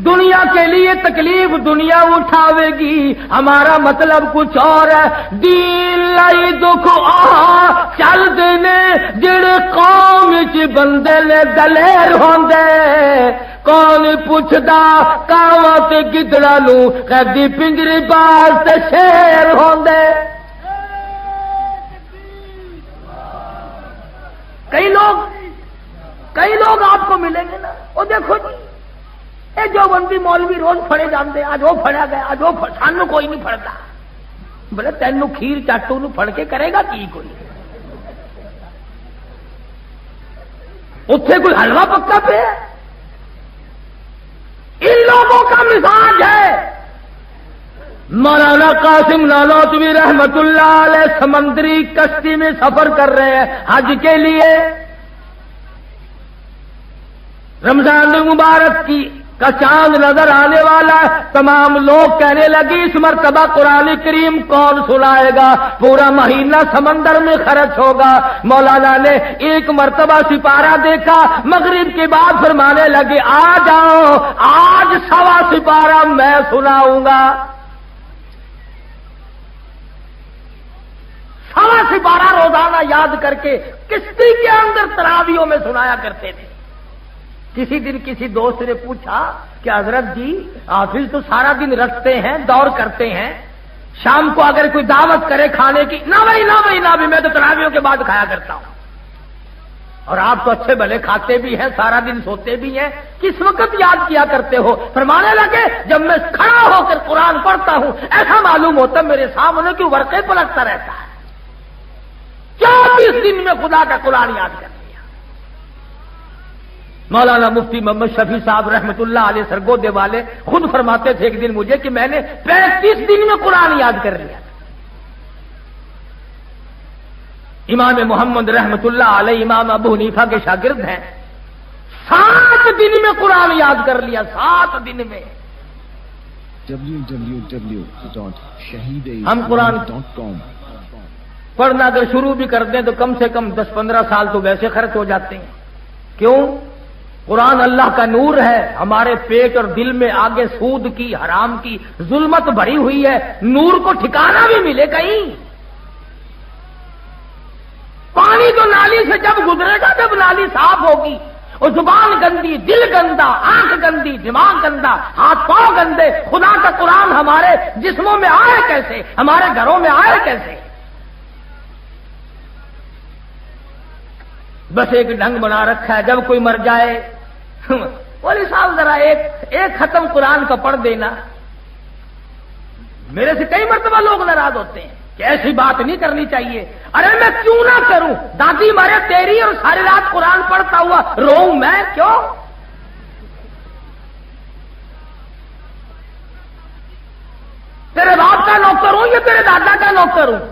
Speaker 1: دنیا کے لیے تکلیف دنیا اٹھاوے گی، ہمارا مطلب کچھ اور ہے۔ دین لائی دکھ آ چل دینے جڑے قوم چ بندے نے دلیر ہوندے۔ کون پوچھدا کاواں تے گدڑاں نوں، قیدی پنجری باز تے شیر ہوندے۔ کئی لوگ آپ کو ملیں گے نا، وہ دیکھو جی اے جو بندی مولوی روز پڑے جاندے، اج وہ پڑیا گیا، اج وہ سانو کوئی نہیں پڑتا۔ بولے تینوں کھیر چاٹو نو پڑھ کے کرے گا کی کوئی؟ اتنے کوئی حلوہ پکا پہ ہے؟ ان لوگوں کا مزاج ہے۔ مولانا قاسم نانوتوی رحمت اللہ علیہ سمندری کشتی میں سفر کر رہے ہیں حج کے لیے۔ رمضان المبارک کا چاند نظر آنے والا ہے، تمام لوگ کہنے لگی اس مرتبہ قرآن کریم کون سنائے گا، پورا مہینہ سمندر میں خرچ ہوگا۔ مولانا نے ایک مرتبہ سپارہ دیکھا، مغرب کے بعد فرمانے لگے آ جاؤ، آج 1.25 سپارہ میں سناؤں گا۔ 1.25 سپارہ روزانہ یاد کر کے کشتی کے اندر تراویحوں میں سنایا کرتے تھے۔ کسی دن کسی دوست نے پوچھا کہ حضرت جی حافظ تو سارا دن رکھتے ہیں، دور کرتے ہیں، شام کو اگر کوئی دعوت کرے کھانے کی، نہ بھائی میں تو تراویحوں کے بعد کھایا کرتا ہوں، اور آپ تو اچھے بھلے کھاتے بھی ہیں، سارا دن سوتے بھی ہیں، کس وقت یاد کیا کرتے ہو؟ فرمانے لگے جب میں کھڑا ہو کر قرآن پڑھتا ہوں ایسا معلوم ہوتا میرے سامنے کہ ورقے پلٹتا رہتا ہے۔ 24 دن میں خدا کا قرآن یاد کر لیا۔ مولانا مفتی محمد شفیع صاحب رحمت اللہ علیہ سرگودے والے خود فرماتے تھے ایک دن مجھے کہ میں نے 35 دن میں قرآن یاد کر لیا۔ امام محمد رحمت اللہ علیہ امام ابو حنیفہ کے شاگرد ہیں، 7 دن میں قرآن یاد کر لیا، 7 دن میں۔ ہم قرآن
Speaker 4: www.shahideislam.com
Speaker 1: پڑھنا اگر شروع بھی کر دیں تو کم سے کم 10-15 سال تو ویسے خرچ ہو جاتے ہیں۔ کیوں؟ قرآن اللہ کا نور ہے، ہمارے پیٹ اور دل میں آگے سود کی، حرام کی ظلمت بھری ہوئی ہے، نور کو ٹھکانہ بھی ملے کہیں۔ پانی تو نالی سے جب گزرے گا جب نالی صاف ہوگی، اور زبان گندی، دل گندا، آنکھ گندی، دماغ گندا، ہاتھ پاؤں گندے، خدا کا قرآن ہمارے جسموں میں آئے کیسے، ہمارے گھروں میں آئے کیسے؟ بس ایک ڈھنگ بنا رکھا ہے، جب کوئی مر جائے بولی صاحب ذرا ایک ختم قرآن کا پڑھ دینا۔ میرے سے کئی مرتبہ لوگ ناراض ہوتے ہیں کہ ایسی بات نہیں کرنی چاہیے۔ ارے میں کیوں نہ کروں؟ دادی مارے تیری اور ساری رات قرآن پڑھتا ہوا روؤں میں کیوں؟ تیرے باپ کا نوکر ہوں یا تیرے دادا کا نوکر ہوں؟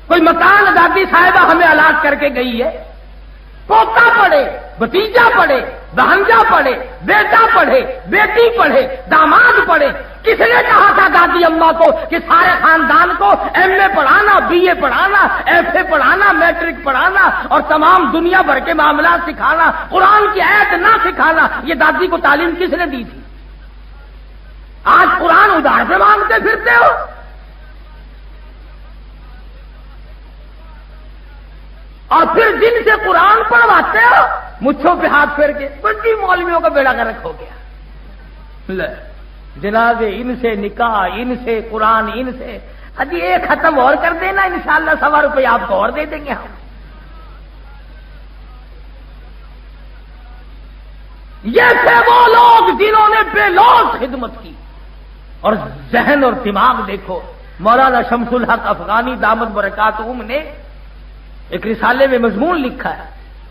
Speaker 1: کوئی مکان دادی صاحبہ ہمیں الاٹ کر کے گئی ہے، پوتا پڑھے، بھتیجا پڑھے، بہنجا پڑھے، بیٹا پڑھے، بیٹی پڑھے، داماد پڑھے۔ کس نے کہا تھا دادی اماں کو کہ سارے خاندان کو ایم اے پڑھانا، بی اے پڑھانا، ایف اے پڑھانا، میٹرک پڑھانا اور تمام دنیا بھر کے معاملات سکھانا، قرآن کی آیت نہ سکھانا؟ یہ دادی کو تعلیم کس نے دی تھی؟ آج قرآن ادھار سے مانگتے پھرتے ہو۔ اور پھر جن سے قرآن پڑھواتے ہو مچھوں پہ ہاتھ پھیر کے، بڑی مولویوں کا بیڑا گرک ہو گیا۔ جنازے ان سے، نکاح ان سے، قرآن ان سے۔ ابھی ایک ختم اور کر دینا، انشاءاللہ 1.25 روپے آپ کو اور دے دیں گے ہم۔ یہ تھے وہ لوگ جنہوں نے بے لوث خدمت کی، اور ذہن اور دماغ دیکھو۔ مولانا شمس الحق افغانی دامت برکاتہم نے ایک رسالے میں مضمون لکھا ہے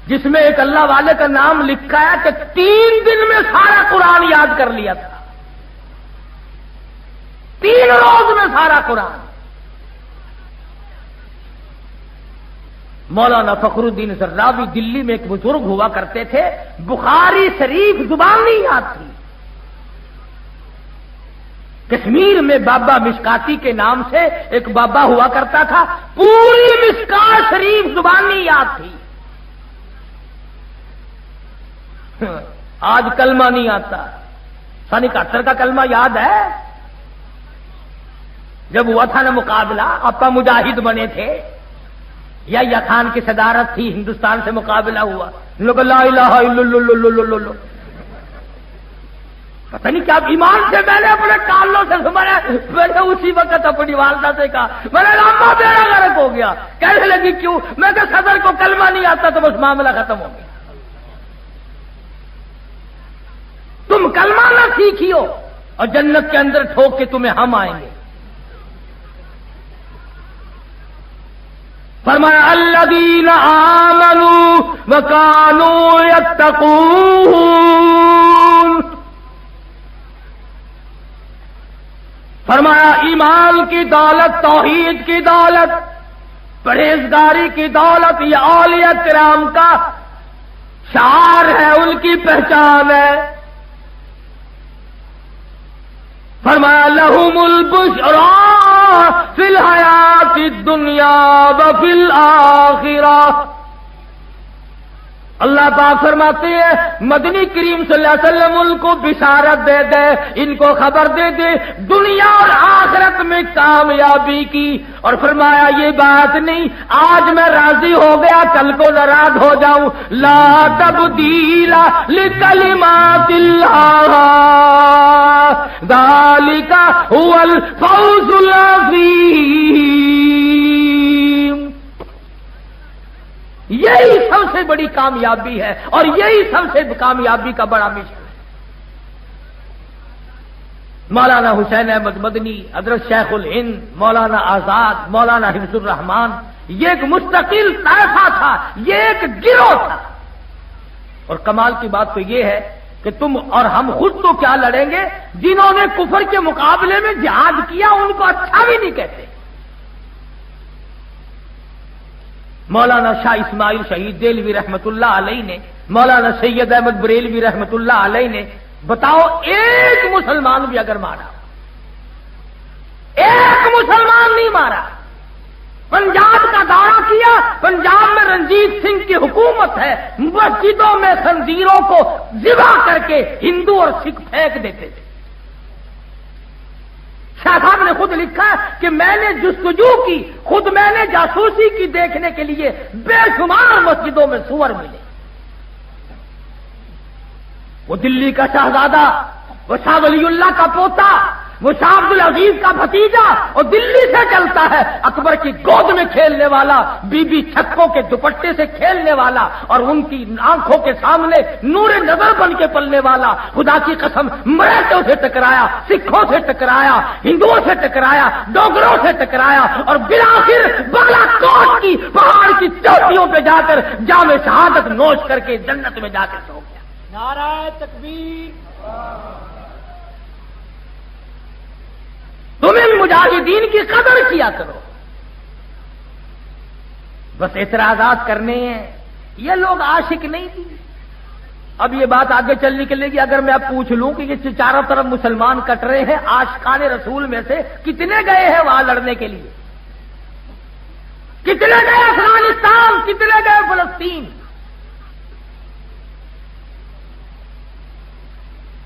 Speaker 1: جس میں ایک اللہ والے کا نام لکھا ہے کہ 3 دن میں سارا قرآن یاد کر لیا تھا، 3 روز میں سارا قرآن۔ مولانا فخر الدین زراوی دلی میں ایک بزرگ ہوا کرتے تھے، بخاری شریف زبان نہیں یاد تھی۔ کشمیر میں بابا مشکاتی کے نام سے ایک بابا ہوا کرتا تھا، پوری مشکات شریف زبان نہیں یاد تھی۔ آج کلمہ نہیں آتا، 71 کا کلمہ یاد ہے؟ جب ہوا تھا نا مقابلہ، اپا مجاہد بنے تھے، یا خان کی صدارت تھی، ہندوستان سے مقابلہ ہوا، لوگ لا الہ الا اللہ، پتہ نہیں کیا ایمان سے میں نے اپنے کانوں سے سمجھا۔ میں نے اسی وقت اپنی والدہ سے کہا، میں نے اماں بیڑا غرق ہو گیا۔ کہنے لگی کیوں؟ میں کہ صدر کو کلمہ نہیں آتا تو بس معاملہ ختم ہو گیا۔ تم کلمہ نہ سیکھی ہو اور جنت کے اندر ٹھوک کے تمہیں ہم آئیں گے. فرمایا الذین آمنوا وکانوا یتقون. فرمایا ایمان کی دولت، توحید کی دولت، پرہیزگاری کی دولت یہ اولیاء کرام کا شعار ہے، ان کی پہچان ہے. فرمایا لہم البشریٰ فی الحیات الدنیا وفی الآخرہ. اللہ پاک فرماتے ہیں مدنی کریم صلی اللہ علیہ وسلم ان کو بشارت دے دے، ان کو خبر دے دے دنیا اور آخرت میں کامیابی کی. اور فرمایا یہ بات نہیں آج میں راضی ہو گیا کل کو ناراض ہو جاؤں. لا تبدیل لکلمات اللہ ذالک هو الفوز العظیم. یہی سب سے بڑی کامیابی ہے اور یہی سب سے کامیابی کا بڑا مشن ہے. مولانا حسین احمد مدنی، حضرت شیخ الہند، مولانا آزاد، مولانا حفظ الرحمان، یہ ایک مستقل طائفہ تھا، یہ ایک گروہ تھا. اور کمال کی بات تو یہ ہے کہ تم اور ہم خود تو کیا لڑیں گے، جنہوں نے کفر کے مقابلے میں جہاد کیا ان کو اچھا بھی نہیں کہتے. مولانا شاہ اسماعیل شہید دہلوی رحمت اللہ علیہ نے، مولانا سید احمد بریلوی رحمت اللہ علیہ نے، بتاؤ ایک مسلمان بھی اگر مارا، ایک مسلمان نہیں مارا. پنجاب کا دورہ کیا، پنجاب میں رنجیت سنگھ کی حکومت ہے، مسجدوں میں خنزیروں کو ذبح کر کے ہندو اور سکھ پھینک دیتے تھے. شاہ صاحب نے خود لکھا کہ میں نے جستجو کی، خود میں نے جاسوسی کی دیکھنے کے لیے بے شمار مسجدوں میں سور ملے. وہ دلی کا شہزادہ، وہ شاہ ولی اللہ کا پوتا، وہ شاہ عبد العزیز کا بھتیجا، اور دلی سے چلتا ہے، اکبر کی گود میں کھیلنے والا، بی بی چھکوں کے دوپٹے سے کھیلنے والا، اور ان کی آنکھوں کے سامنے نور نظر بن کے پلنے والا. خدا کی قسم مراٹھوں سے ٹکرایا، سکھوں سے ٹکرایا، ہندوؤں سے ٹکرایا، ڈوگروں سے ٹکرایا، اور بالآخر بغلا کوٹ کی پہاڑ کی چوٹیوں پہ جا کر جام شہادت نوش کر کے جنت میں جا کر سو گیا.
Speaker 3: نعرہ تکبیر.
Speaker 1: تمہیں مجاہدین کی قدر کیا کرو. بس اعتراضات کرنے ہیں. یہ لوگ عاشق نہیں تھے. اب یہ بات آگے چل نکلے گی. اگر میں اب پوچھ لوں کہ یہ چاروں طرف مسلمان کٹ رہے ہیں، عاشقان رسول میں سے کتنے گئے ہیں وہاں لڑنے کے لیے؟ کتنے گئے افغانستان؟ کتنے گئے فلسطین؟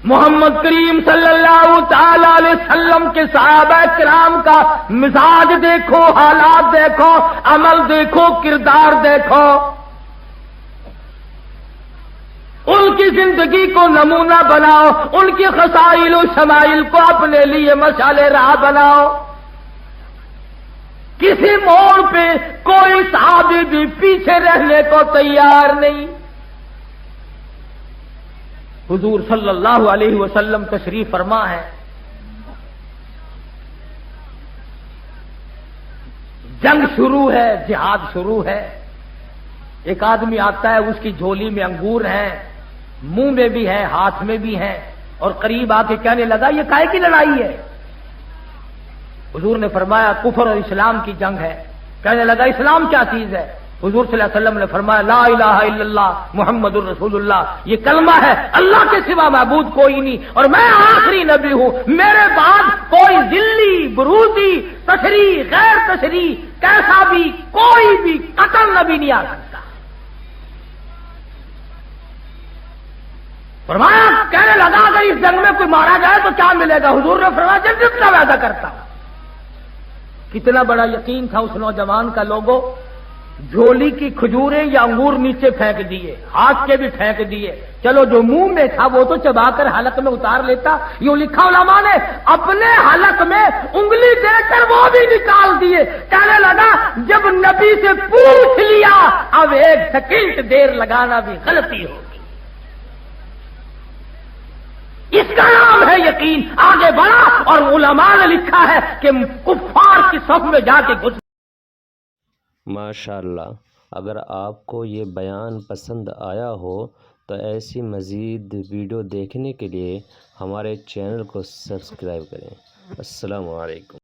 Speaker 1: محمد کریم صلی اللہ تعالی علیہ وسلم کے صحابہ کرام کا مزاج دیکھو، حالات دیکھو، عمل دیکھو، کردار دیکھو. ان کی زندگی کو نمونہ بناؤ، ان کی خصائل و شمائل کو اپنے لیے مشعل راہ بناؤ. کسی موڑ پہ کوئی صحابی بھی پیچھے رہنے کو تیار نہیں. حضور صلی اللہ علیہ وسلم تشریف فرما ہے. جنگ شروع ہے، جہاد شروع ہے. ایک آدمی آتا ہے، اس کی جھولی میں انگور ہیں، منہ میں بھی ہے، ہاتھ میں بھی ہیں، اور قریب آ کے کہنے لگا یہ کائے کی لڑائی ہے؟ حضور نے فرمایا کفر اور اسلام کی جنگ ہے. کہنے لگا اسلام کیا چیز ہے؟ حضور صلی اللہ علیہ وسلم نے فرمایا لا الہ الا اللہ محمد الرسول اللہ. یہ کلمہ ہے اللہ کے سوا معبود کوئی نہیں، اور میں آخری نبی ہوں. میرے بعد کوئی ذلی، بروزی، تشریح، غیر تشریح، کیسا بھی کوئی بھی قتل نبی نہیں آ سکتا. فرمایا کہنے لگا اگر اس جنگ میں کوئی مارا جائے تو کیا ملے گا؟ حضور نے فرمایا جنت کا وعدہ کرتا. کتنا بڑا یقین تھا اس نوجوان کا. لوگوں جھولی کی کھجوریں یا انگور نیچے پھینک دیے، ہاتھ کے بھی پھینک دیے. چلو جو منہ میں تھا وہ تو چبا کر حلق میں اتار لیتا. یوں لکھا علماء نے اپنے حلق میں انگلی دے کر وہ بھی نکال دیے. کہنے لگا جب نبی سے پوچھ لیا اب ایک سیکنڈ دیر لگانا بھی غلطی ہوگی. کا نام ہے یقین، آگے بڑھا اور علماء نے لکھا ہے کہ کفار کی صف میں جا کے گھس۔
Speaker 2: ماشاءاللہ، اگر آپ کو یہ بیان پسند آیا ہو تو ایسی مزید ویڈیو دیکھنے کے لیے ہمارے چینل کو سبسکرائب کریں۔ السلام علیکم۔